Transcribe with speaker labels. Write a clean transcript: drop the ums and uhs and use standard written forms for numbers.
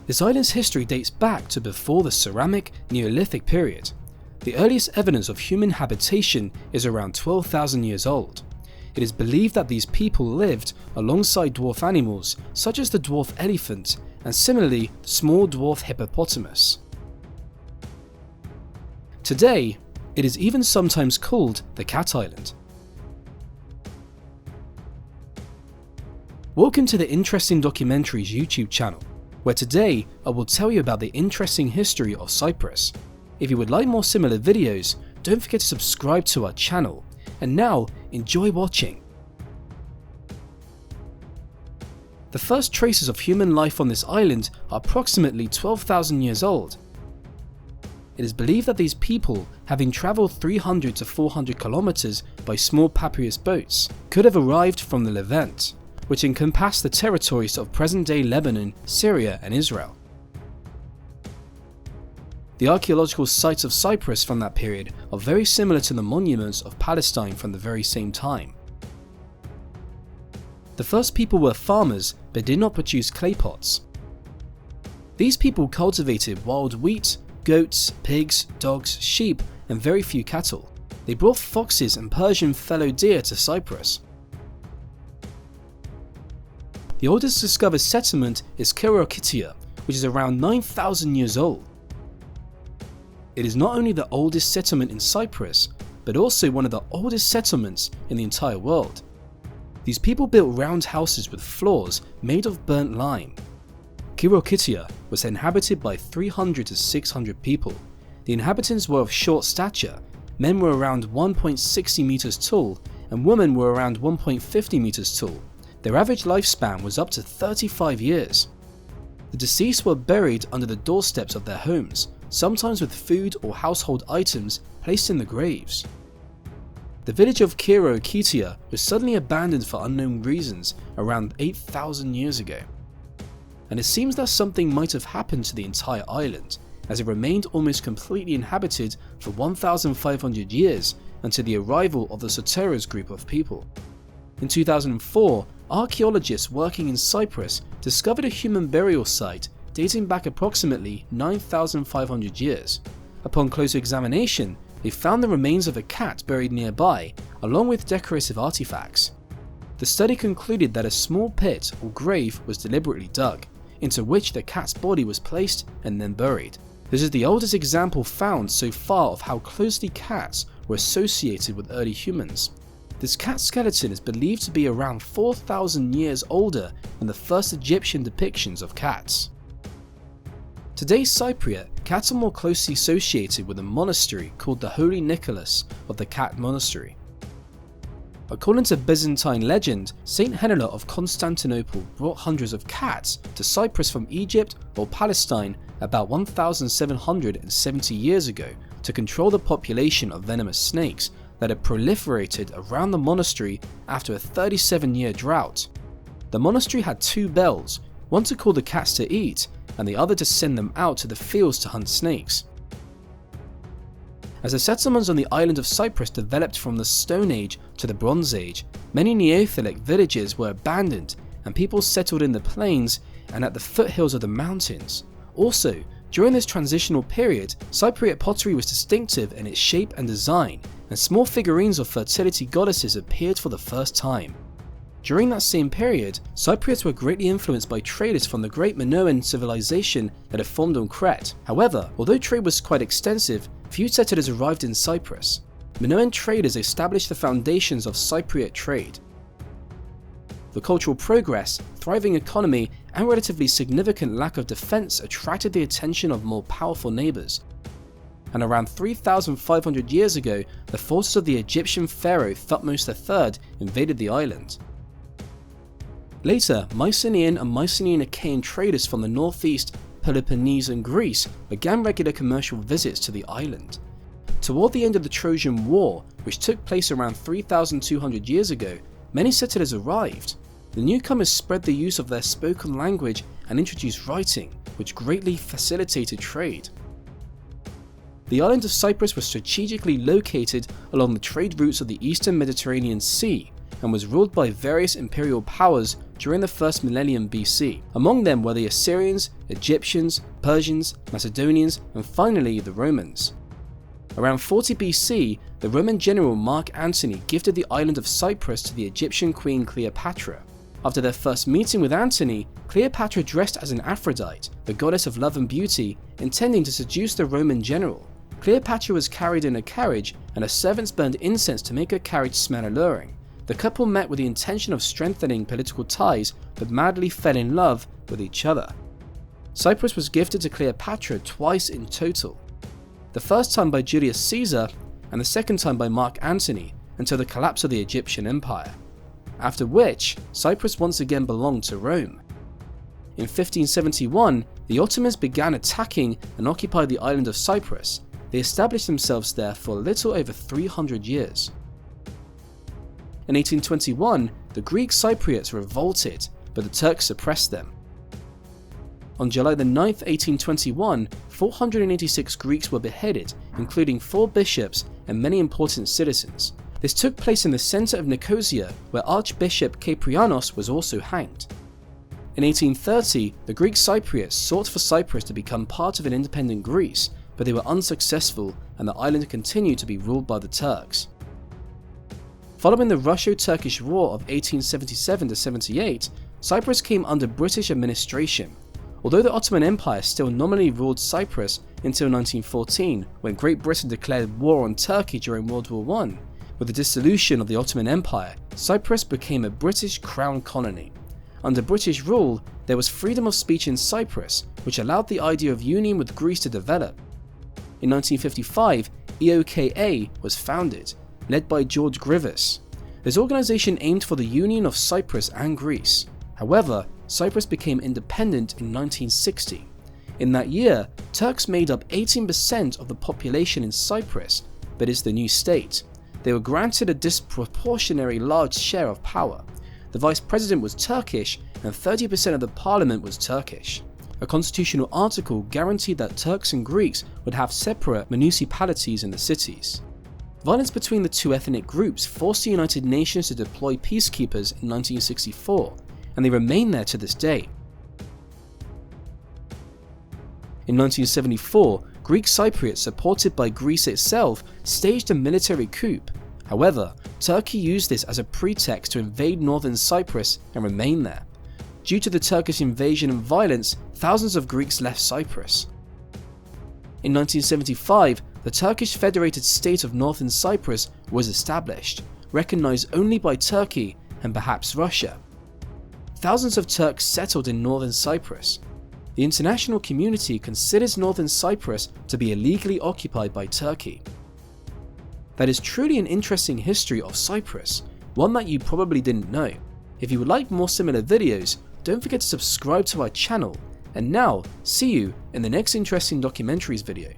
Speaker 1: This island's history dates back to before the Ceramic Neolithic period. The earliest evidence of human habitation is around 12,000 years old. It is believed that these people lived alongside dwarf animals such as the dwarf elephant and similarly the small dwarf hippopotamus. Today, it is even sometimes called the Cat Island. Welcome to the Interesting Documentaries YouTube channel, where today I will tell you about the interesting history of Cyprus. If you would like more similar videos, don't forget to subscribe to our channel, and now enjoy watching. The first traces of human life on this island are approximately 12,000 years old. It is believed that these people, having travelled 300 to 400 kilometers by small papyrus boats, could have arrived from the Levant, which encompassed the territories of present-day Lebanon, Syria and Israel. The archaeological sites of Cyprus from that period are very similar to the monuments of Palestine from the very same time. The first people were farmers but did not produce clay pots. These people cultivated wild wheat, goats, pigs, dogs, sheep and very few cattle. They brought foxes and Persian fallow deer to Cyprus. The oldest discovered settlement is Kirokitia, which is around 9,000 years old. It is not only the oldest settlement in Cyprus, but also one of the oldest settlements in the entire world. These people built round houses with floors made of burnt lime. Kirokitia was inhabited by 300 to 600 people. The inhabitants were of short stature. Men were around 1.60 meters tall and women were around 1.50 meters tall. Their average lifespan was up to 35 years. The deceased were buried under the doorsteps of their homes, sometimes with food or household items placed in the graves. The village of Kirokitia was suddenly abandoned for unknown reasons around 8,000 years ago. And it seems that something might have happened to the entire island, as it remained almost completely inhabited for 1,500 years until the arrival of the Soteros group of people. In 2004, archaeologists working in Cyprus discovered a human burial site dating back approximately 9,500 years. Upon closer examination, they found the remains of a cat buried nearby, along with decorative artifacts. The study concluded that a small pit or grave was deliberately dug, into which the cat's body was placed and then buried. This is the oldest example found so far of how closely cats were associated with early humans. This cat skeleton is believed to be around 4,000 years older than the first Egyptian depictions of cats. Today's Cypriot, cats are more closely associated with a monastery called the Holy Nicholas of the Cat Monastery. According to Byzantine legend, Saint Helena of Constantinople brought hundreds of cats to Cyprus from Egypt or Palestine about 1,770 years ago to control the population of venomous snakes that had proliferated around the monastery after a 37-year drought. The monastery had two bells, one to call the cats to eat and the other to send them out to the fields to hunt snakes. As the settlements on the island of Cyprus developed from the Stone Age to the Bronze Age, many Neolithic villages were abandoned and people settled in the plains and at the foothills of the mountains. Also, during this transitional period, Cypriot pottery was distinctive in its shape and design, and small figurines of fertility goddesses appeared for the first time. During that same period, Cypriots were greatly influenced by traders from the great Minoan civilization that had formed on Crete. However, although trade was quite extensive, few settlers arrived in Cyprus. Minoan traders established the foundations of Cypriot trade. The cultural progress, thriving economy, and relatively significant lack of defense attracted the attention of more powerful neighbors. And around 3,500 years ago, the forces of the Egyptian pharaoh Thutmose III invaded the island. Later, Mycenaean and Mycenaean Achaean traders from the northeast, Peloponnese and Greece began regular commercial visits to the island. Toward the end of the Trojan War, which took place around 3,200 years ago, many settlers arrived. The newcomers spread the use of their spoken language and introduced writing, which greatly facilitated trade. The island of Cyprus was strategically located along the trade routes of the Eastern Mediterranean Sea, and was ruled by various imperial powers during the first millennium BC. Among them were the Assyrians, Egyptians, Persians, Macedonians, and finally the Romans. Around 40 BC, the Roman general Mark Antony gifted the island of Cyprus to the Egyptian queen Cleopatra. After their first meeting with Antony, Cleopatra dressed as an Aphrodite, the goddess of love and beauty, intending to seduce the Roman general. Cleopatra was carried in a carriage, and her servants burned incense to make her carriage smell alluring. The couple met with the intention of strengthening political ties, but madly fell in love with each other. Cyprus was gifted to Cleopatra twice in total. The first time by Julius Caesar, and the second time by Mark Antony, until the collapse of the Egyptian Empire. After which, Cyprus once again belonged to Rome. In 1571, the Ottomans began attacking and occupied the island of Cyprus. They established themselves there for a little over 300 years. In 1821, the Greek Cypriots revolted, but the Turks suppressed them. On July 9, 1821, 486 Greeks were beheaded, including 4 bishops and many important citizens. This took place in the center of Nicosia, where Archbishop Kyprianos was also hanged. In 1830, the Greek Cypriots sought for Cyprus to become part of an independent Greece, but they were unsuccessful and the island continued to be ruled by the Turks. Following the Russo-Turkish War of 1877-78, Cyprus came under British administration. Although the Ottoman Empire still nominally ruled Cyprus until 1914, when Great Britain declared war on Turkey during World War I, with the dissolution of the Ottoman Empire, Cyprus became a British crown colony. Under British rule, there was freedom of speech in Cyprus, which allowed the idea of union with Greece to develop. In 1955, EOKA was founded, led by George Grievous. This organization aimed for the union of Cyprus and Greece. However, Cyprus became independent in 1960. In that year, Turks made up 18% of the population in Cyprus, but is the new state. They were granted a disproportionately large share of power. The vice president was Turkish and 30% of the parliament was Turkish. A constitutional article guaranteed that Turks and Greeks would have separate municipalities in the cities. Violence between the two ethnic groups forced the United Nations to deploy peacekeepers in 1964, and they remain there to this day. In 1974, Greek Cypriots, supported by Greece itself, staged a military coup. However, Turkey used this as a pretext to invade northern Cyprus and remain there. Due to the Turkish invasion and violence, thousands of Greeks left Cyprus. In 1975, the Turkish Federated State of Northern Cyprus was established, recognized only by Turkey and perhaps Russia. Thousands of Turks settled in northern Cyprus. The international community considers northern Cyprus to be illegally occupied by Turkey. That is truly an interesting history of Cyprus, one that you probably didn't know. If you would like more similar videos, don't forget to subscribe to our channel, and now, see you in the next interesting documentaries video.